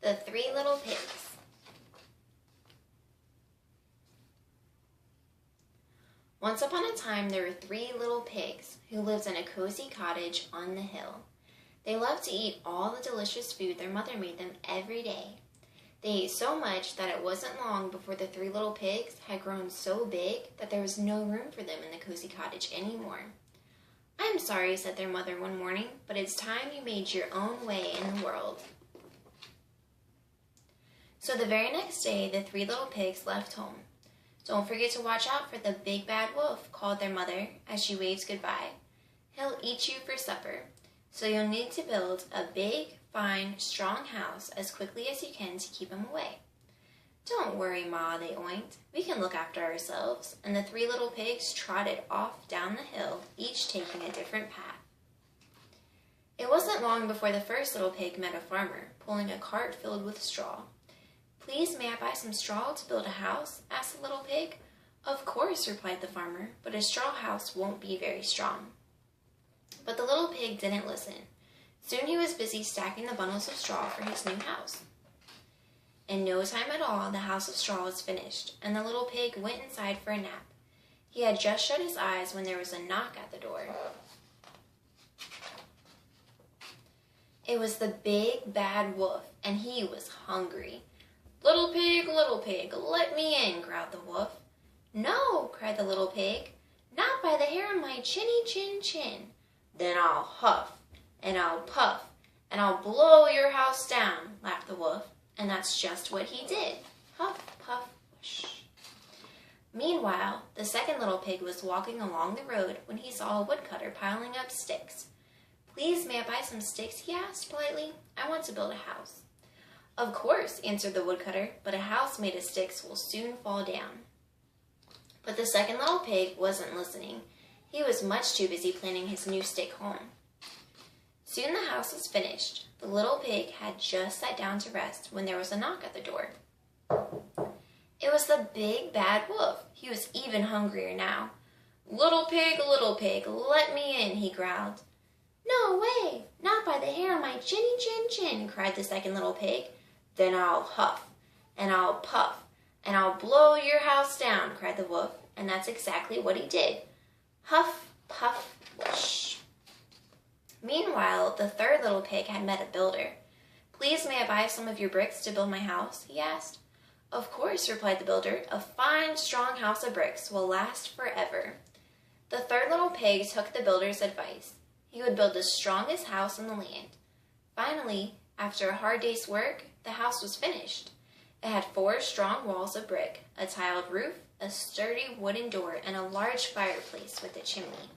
The Three Little Pigs. Once upon a time, there were three little pigs who lived in a cozy cottage on the hill. They loved to eat all the delicious food their mother made them every day. They ate so much that it wasn't long before the three little pigs had grown so big that there was no room for them in the cozy cottage anymore. "I'm sorry," said their mother one morning, "but it's time you made your own way in the world." So the very next day, the three little pigs left home. "Don't forget to watch out for the big bad wolf," called their mother as she waved goodbye. "He'll eat you for supper, so you'll need to build a big, fine, strong house as quickly as you can to keep him away." "Don't worry, Ma," they oinked. "We can look after ourselves." And the three little pigs trotted off down the hill, each taking a different path. It wasn't long before the first little pig met a farmer, pulling a cart filled with straw. "Please, may I buy some straw to build a house?" asked the little pig. "Of course," replied the farmer, "but a straw house won't be very strong." But the little pig didn't listen. Soon he was busy stacking the bundles of straw for his new house. In no time at all, the house of straw was finished, and the little pig went inside for a nap. He had just shut his eyes when there was a knock at the door. It was the big bad wolf, and he was hungry. Little pig, let me in," growled the wolf. "No," cried the little pig, "not by the hair on my chinny chin. "Then I'll huff, and I'll puff, and I'll blow your house down," laughed the wolf, and that's just what he did. Huff, puff, whoosh. Meanwhile, the second little pig was walking along the road when he saw a woodcutter piling up sticks. "Please, may I buy some sticks?" he asked politely. "I want to build a house." "Of course," answered the woodcutter, "but a house made of sticks will soon fall down." But the second little pig wasn't listening. He was much too busy planning his new stick home. Soon the house was finished. The little pig had just sat down to rest when there was a knock at the door. It was the big bad wolf. He was even hungrier now. Little pig, let me in," he growled. "No way, not by the hair on my chinny chin," cried the second little pig. "Then I'll huff, and I'll puff, and I'll blow your house down," cried the wolf, and that's exactly what he did. Huff, puff, whoosh. Meanwhile, the third little pig had met a builder. "Please, may I buy some of your bricks to build my house?" he asked. "Of course," replied the builder. "A fine, strong house of bricks will last forever." The third little pig took the builder's advice. He would build the strongest house in the land. Finally, after a hard day's work, the house was finished. It had 4 strong walls of brick, a tiled roof, a sturdy wooden door, and a large fireplace with a chimney.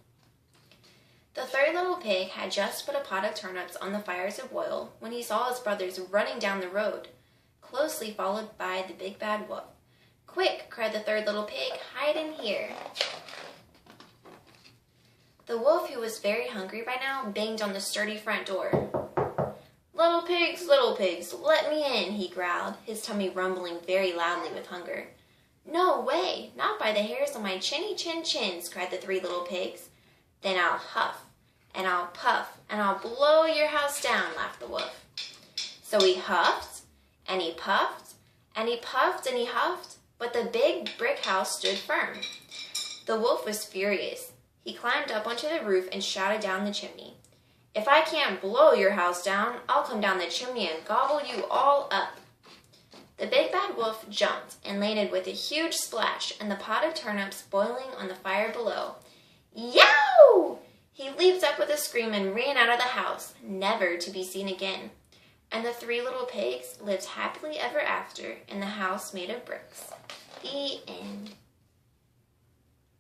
The third little pig had just put a pot of turnips on the fire to boil when he saw his brothers running down the road, closely followed by the big bad wolf. "Quick," cried the third little pig, "hide in here." The wolf, who was very hungry by now, banged on the sturdy front door. Little pigs, let me in," he growled, his tummy rumbling very loudly with hunger. "No way, not by the hairs on my chinny chins," cried the three little pigs. "Then I'll huff, and I'll puff, and I'll blow your house down," laughed the wolf. So he huffed, and he puffed, and he puffed, and he huffed, but the big brick house stood firm. The wolf was furious. He climbed up onto the roof and shouted down the chimney. "If I can't blow your house down, I'll come down the chimney and gobble you all up." The big bad wolf jumped and landed with a huge splash and the pot of turnips boiling on the fire below. "Yow!" He leaped up with a scream and ran out of the house, never to be seen again. And the three little pigs lived happily ever after in the house made of bricks. The end.